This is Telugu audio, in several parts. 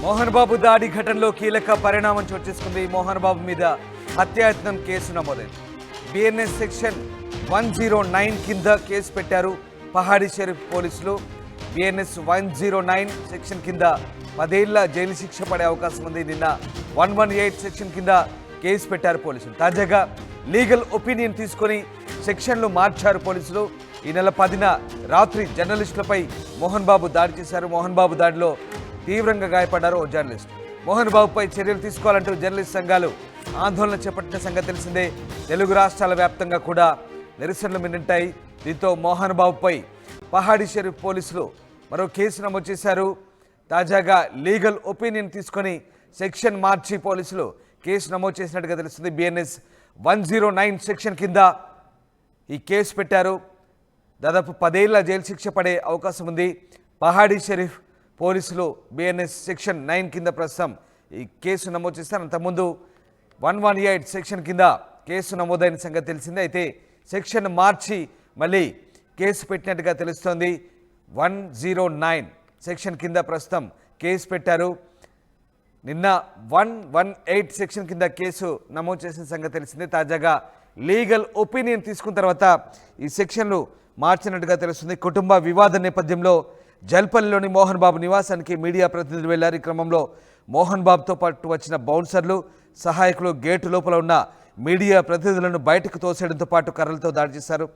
మోహన్ బాబు దాడి ఘటనలో కీలక పరిణామం చోటు చేసుకుంది. మోహన్ బాబు మీద హత్యాయత్నం కేసు నమోదైంది. బిఎన్ఎస్ సెక్షన్ 109 కింద కేసు పెట్టారు పహాడీ షరీఫ్ పోలీసులు. బిఎన్ఎస్ 109 సెక్షన్ కింద 10 ఏళ్ల జైలు శిక్ష పడే అవకాశం ఉంది. నిన్న 118 సెక్షన్ కింద కేసు పెట్టారు పోలీసులు. తాజాగా లీగల్ ఒపీనియన్ తీసుకొని సెక్షన్లు మార్చారు పోలీసులు. ఈ నెల 10న రాత్రి జర్నలిస్టులపై మోహన్ బాబు దాడి చేశారు. మోహన్ బాబు దాడిలో తీవ్రంగా గాయపడ్డారు ఓ జర్నలిస్ట్. మోహన్ బాబుపై చర్యలు తీసుకోవాలంటూ జర్నలిస్ట్ సంఘాలు ఆందోళన చేపట్టిన సంగతి తెలిసిందే. తెలుగు రాష్ట్రాల వ్యాప్తంగా కూడా నిరసనలు మిన్నంటాయి. దీంతో మోహన్ బాబుపై పహాడీ షరీఫ్ పోలీసులు మరో కేసు నమోదు చేశారు. తాజాగా లీగల్ ఒపీనియన్ తీసుకొని సెక్షన్ మార్చి పోలీసులు కేసు నమోదు చేసినట్టుగా తెలుస్తుంది. బిఎన్ఎస్ 109 సెక్షన్ కింద ఈ కేసు పెట్టారు. దాదాపు 10 ఏళ్ల జైలు శిక్ష పడే అవకాశం ఉంది. పహాడీ షరీఫ్ పోలీసులు బిఎన్ఎస్ సెక్షన్ 9 కింద ప్రస్తుతం ఈ కేసు నమోదు చేస్తారు. అంతకుముందు 118 సెక్షన్ కింద కేసు నమోదైన సంగతి తెలిసిందే. అయితే సెక్షన్ మార్చి మళ్ళీ కేసు పెట్టినట్టుగా తెలుస్తోంది. 109 సెక్షన్ కింద ప్రస్తుతం కేసు పెట్టారు. నిన్న 118 సెక్షన్ కింద కేసు నమోదు చేసిన సంగతి తెలిసిందే. తాజాగా లీగల్ ఒపీనియన్ తీసుకున్న తర్వాత ఈ సెక్షన్లు మార్చినట్టుగా తెలుస్తుంది. కుటుంబ వివాద నేపథ్యంలో జల్పల్లిలోని మోహన్ బాబు నివాసానికి మీడియా ప్రతినిధులు వెళ్లారు. ఈ క్రమంలో మోహన్ బాబుతో పాటు వచ్చిన బౌన్సర్లు, సహాయకులు గేటు లోపల ఉన్న మీడియా ప్రతినిధులను బయటకు తోసేయడంతో పాటు కర్రలతో దాడి చేశారు.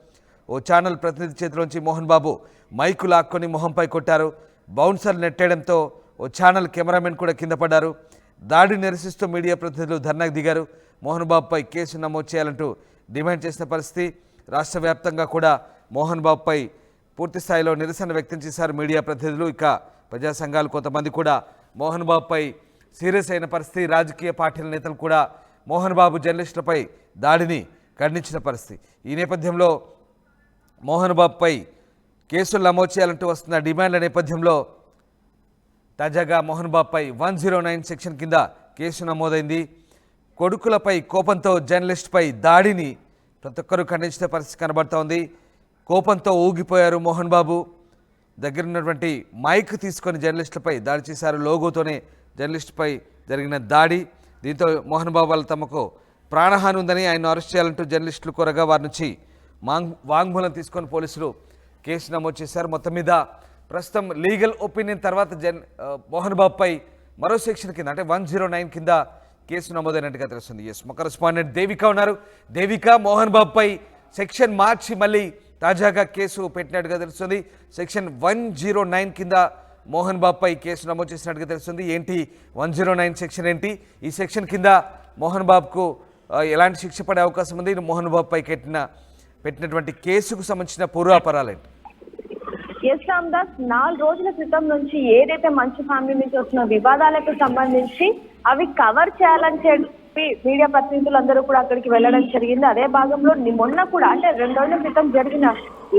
ఓ ఛానల్ ప్రతినిధి చేతిలోంచి మోహన్ బాబు మైకు లాక్కొని మొహంపై కొట్టారు. బౌన్సర్లు నెట్టేయడంతో ఓ ఛానల్ కెమెరామెన్ కూడా కింద పడ్డారు. దాడిని నిరసిస్తూ మీడియా ప్రతినిధులు ధర్నాకు దిగారు. మోహన్ బాబుపై కేసు నమోదు చేయాలంటూ డిమాండ్ చేసిన పరిస్థితి. రాష్ట్ర వ్యాప్తంగా కూడా మోహన్ బాబుపై పూర్తి స్థాయిలో నిరసన వ్యక్తం చేశారు మీడియా ప్రతినిధులు. ఇక ప్రజా సంఘాలు కొంతమంది కూడా మోహన్ బాబుపై సీరియస్ అయిన పరిస్థితి. రాజకీయ పార్టీల నేతలు కూడా మోహన్ బాబు జర్నలిస్టులపై దాడిని ఖండించిన పరిస్థితి. ఈ నేపథ్యంలో మోహన్ బాబుపై కేసులు నమోదు చేయాలంటూ వస్తున్న డిమాండ్ల నేపథ్యంలో తాజాగా మోహన్ బాబుపై 109 సెక్షన్ కింద కేసు నమోదైంది. కొడుకులపై కోపంతో జర్నలిస్టుపై దాడిని ప్రతి ఒక్కరూ ఖండించిన పరిస్థితి కనబడుతోంది. కోపంతో ఊగిపోయారు మోహన్ బాబు. దగ్గరున్నటువంటి మైక్ తీసుకొని జర్నలిస్టులపై దాడి చేశారు. లోగోతోనే జర్నలిస్టుపై జరిగిన దాడి. దీంతో మోహన్ బాబు వాళ్ళు తమకు ప్రాణహాని ఉందని ఆయన అరెస్ట్ చేయాలంటూ జర్నలిస్టులు కోరగా వారి నుంచి వాంగ్మూలం తీసుకొని పోలీసులు కేసు నమోదు చేశారు. మొత్తం మీద ప్రస్తుతం లీగల్ ఒపీనియన్ తర్వాత మోహన్ బాబుపై మరో సెక్షన్ కింద అంటే 109 కింద కేసు నమోదైనట్టుగా తెలుస్తుంది. ఎస్, మా కరెస్పాండెంట్ దేవిక ఉన్నారు. దేవిక, మోహన్ బాబుపై సెక్షన్ మార్చి మళ్ళీ తాజాగా కేసు పెట్టినట్టుగా తెలుస్తుంది. సెక్షన్ 109 కింద మోహన్ బాబుపై కేసు నమోదు చేసినట్టుగా తెలుస్తుంది. ఏంటి 109 సెక్షన్ ఏంటి? ఈ సెక్షన్ కింద మోహన్ బాబుకు ఎలాంటి శిక్ష పడే అవకాశం ఉంది? మోహన్ బాబుపై పెట్టినటువంటి కేసుకు సంబంధించిన పూర్వాపరాలేంటి? ఎస్ రామ్దాస్, 4 రోజుల క్రితం నుంచి ఏదైతే మంచు ఫ్యామిలీ నుంచి వచ్చిన వివాదాలకు సంబంధించి అవి కవర్ చేయాలని చెప్పి మీడియా ప్రతినిధులు అందరూ కూడా అక్కడికి వెళ్ళడం జరిగింది. అదే భాగంలో మొన్న కూడా అంటే 2 రోజుల క్రితం జరిగిన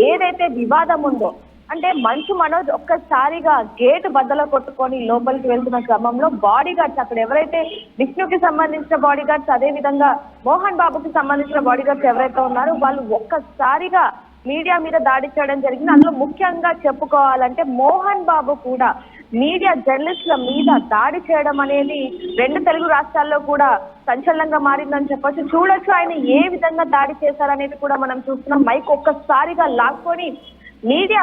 ఏదైతే వివాదం ఉందో అంటే మంచు మనోజ్ ఒక్కసారిగా గేటు బద్దలు కొట్టుకొని లోపలికి వెళ్తున్న క్రమంలో బాడీ గార్డ్స్, అక్కడ ఎవరైతే విష్ణుకి సంబంధించిన బాడీ గార్డ్స్, అదే విధంగా మోహన్ బాబుకి సంబంధించిన బాడీ గార్డ్స్ ఎవరైతే ఉన్నారో వాళ్ళు ఒక్కసారిగా మీడియా మీద దాడి చేయడం జరిగింది. అందులో ముఖ్యంగా చెప్పుకోవాలంటే మోహన్ బాబు కూడా మీడియా జర్నలిస్టుల మీద దాడి చేయడం అనేది 2 తెలుగు రాష్ట్రాల్లో కూడా సంచలనంగా మారిందని చెప్పొచ్చు. చూడొచ్చు ఆయన ఏ విధంగా దాడి చేశారనేది కూడా మనం చూస్తున్నాం. మైక్ ఒక్కసారిగా లాక్కొని మీడియా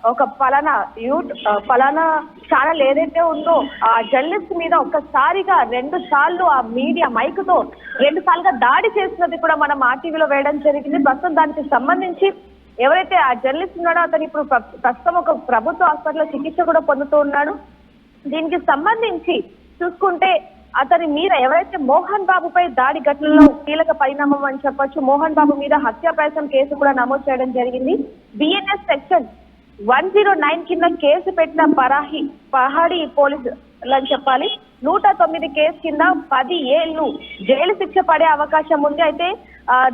ఒక ఫలానా ఛానల్ ఏదైతే ఉందో ఆ జర్నలిస్ట్ మీద ఒక్కసారిగా 2 సార్లు ఆ మీడియా మైక్ తో 2 సార్లుగా దాడి చేసినది కూడా మనం ఆర్టీవీలో వేయడం జరిగింది. ప్రస్తుతం దానికి సంబంధించి ఎవరైతే ఆ జర్నలిస్ట్ ఉన్నాడో అతను ఇప్పుడు ప్రస్తుతం ఒక ప్రభుత్వ హాస్పిటల్లో చికిత్స కూడా పొందుతూ ఉన్నాడు. దీనికి సంబంధించి చూసుకుంటే అతని మీద ఎవరైతే మోహన్ బాబుపై దాడి ఘటనలో కీలక పరిణామం అని చెప్పొచ్చు. మోహన్ బాబు మీద హత్యా ప్రయత్నం కేసు కూడా నమోదు చేయడం జరిగింది. బిఎన్ఎస్ సెక్షన్ 109 కింద కేసు పెట్టిన పహాడీ పోలీసులు అని చెప్పాలి. 109 కేసు కింద 10 ఏళ్లు జైలు శిక్ష పడే అవకాశం ఉంది. అయితే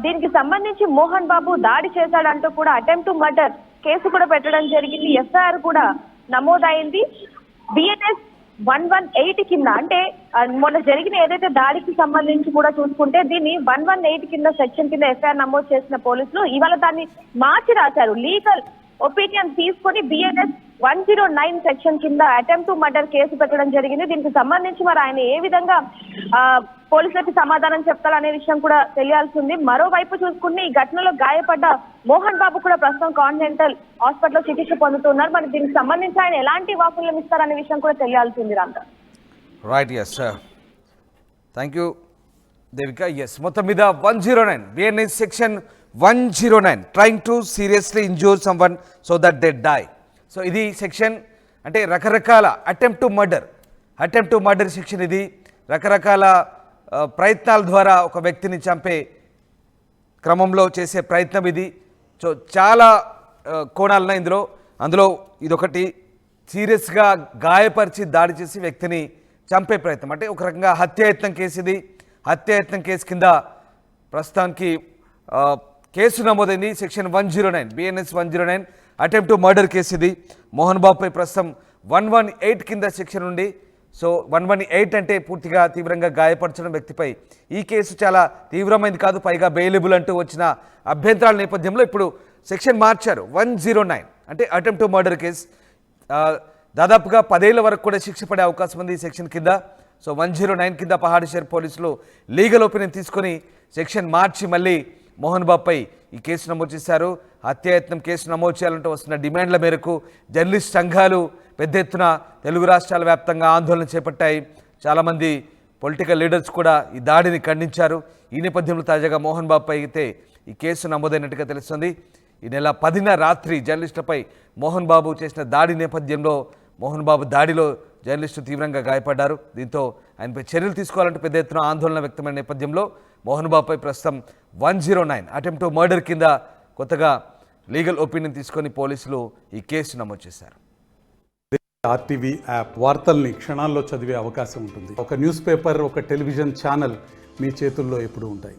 దీనికి సంబంధించి మోహన్ బాబు దాడి చేశాడంటూ కూడా అటెంప్ట్ టు మర్డర్ కేసు కూడా పెట్టడం జరిగింది. ఎఫ్ఐఆర్ కూడా నమోదైంది. బిఎన్ఎస్ 118 కింద అంటే మొన్న జరిగిన ఏదైతే దాడికి సంబంధించి కూడా చూసుకుంటే దీన్ని 118 కింద సెక్షన్ కింద ఎఫ్ఐఆర్ నమోదు చేసిన పోలీసులు ఇవాళ దాన్ని మార్చి రాశారు. లీగల్ ఒపీనియన్ తీసుకొని బిఎన్ఎస్ 109 సెక్షన్ కింద అటెంప్ట్ టు మర్డర్ కేసు పెట్టడం జరిగింది. దీనికి సంబంధించి మరి ఆయన ఏ విధంగా పోలీసులకి సమాధానం చెప్తారనే విషయం కూడా తెలియాల్సి ఉంది. మరోవైపు చూసుకుని ఈ ఘటనలో గాయపడ్డ మోహన్ బాబు కూడా ప్రస్తుతం కాంటినెంటల్ హాస్పిటల్లో చికిత్స పొందుతున్నారు. మరి దీనికి సంబంధించి ఆయన ఎలాంటి వాకులను ఇస్తారనే విషయం కూడా తెలియాల్సి ఉంది. రాంగా right, yes sir, thank you Devika. Yes, మొత్తం మీద 109 BNS section 109 trying to seriously injure someone so that they die. So ఇది సెక్షన్ అంటే రకరకాల అటెంప్ట్ టు మర్డర్ సెక్షన్. ఇది రకరకాల ప్రయత్నాల ద్వారా ఒక వ్యక్తిని చంపే క్రమంలో చేసే ప్రయత్నం ఇది. సో చాలా కోణాలు ఉన్నాయి అందులో ఇదొకటి సీరియస్గా గాయపరిచి దాడి చేసి వ్యక్తిని చంపే ప్రయత్నం, అంటే ఒక రకంగా హత్యాయత్నం కేసు. ఇది హత్యాయత్నం కేసు కింద ప్రస్తుతానికి కేసు నమోదైంది. Section 109 BNS 109 attempt to murder case. ఇది మోహన్ బాబుపై ప్రస్తుతం 118 కింద సెక్షన్ ఉంది. సో 118 అంటే పూర్తిగా తీవ్రంగా గాయపరచడం వ్యక్తిపై. ఈ కేసు చాలా తీవ్రమైనది కాదు, పైగా బెయిలబుల్ అంటూ వచ్చిన అభ్యంతరాల నేపథ్యంలో ఇప్పుడు సెక్షన్ మార్చారు. 109 అంటే అటెంప్ట్ టు మర్డర్ కేసు. దాదాపుగా 10 ఏళ్ల వరకు కూడా శిక్ష పడే అవకాశం ఉంది ఈ సెక్షన్ కింద. సో 109 కింద పహాడిషేర్ పోలీసులు లీగల్ ఒపీనియన్ తీసుకొని సెక్షన్ మార్చి మళ్ళీ మోహన్ బాబుపై ఈ కేసు నమోదు చేశారు. హత్యాయత్నం కేసు నమోదు చేయాలంటూ వస్తున్న డిమాండ్ల మేరకు జర్నలిస్ట్ సంఘాలు పెద్ద ఎత్తున తెలుగు రాష్ట్రాల వ్యాప్తంగా ఆందోళన చేపట్టాయి. చాలామంది పొలిటికల్ లీడర్స్ కూడా ఈ దాడిని ఖండించారు. ఈ నేపథ్యంలో తాజాగా మోహన్ బాబుపై అయితే ఈ కేసు నమోదైనట్టుగా తెలుస్తుంది. ఈ నెల 10న రాత్రి జర్నలిస్టులపై మోహన్ బాబు చేసిన దాడి నేపథ్యంలో మోహన్ బాబు దాడిలో జర్నలిస్టు తీవ్రంగా గాయపడ్డారు. దీంతో ఆయనపై చర్యలు తీసుకోవాలంటే పెద్ద ఎత్తున ఆందోళన వ్యక్తమైన నేపథ్యంలో మోహన్ బాబుపై ప్రస్తుతం 109 అటెంప్ట్ టు మర్డర్ కింద కొత్తగా లీగల్ ఒపీనియన్ తీసుకొని పోలీసులు ఈ కేసు నమోదు చేశారు. ఆర్టీవీ యాప్ వార్తల్ని క్షణాల్లో చదివే అవకాశం ఉంటుంది. ఒక న్యూస్ పేపర్, ఒక టెలివిజన్ ఛానల్ మీ చేతుల్లో ఎప్పుడూ ఉంటాయి.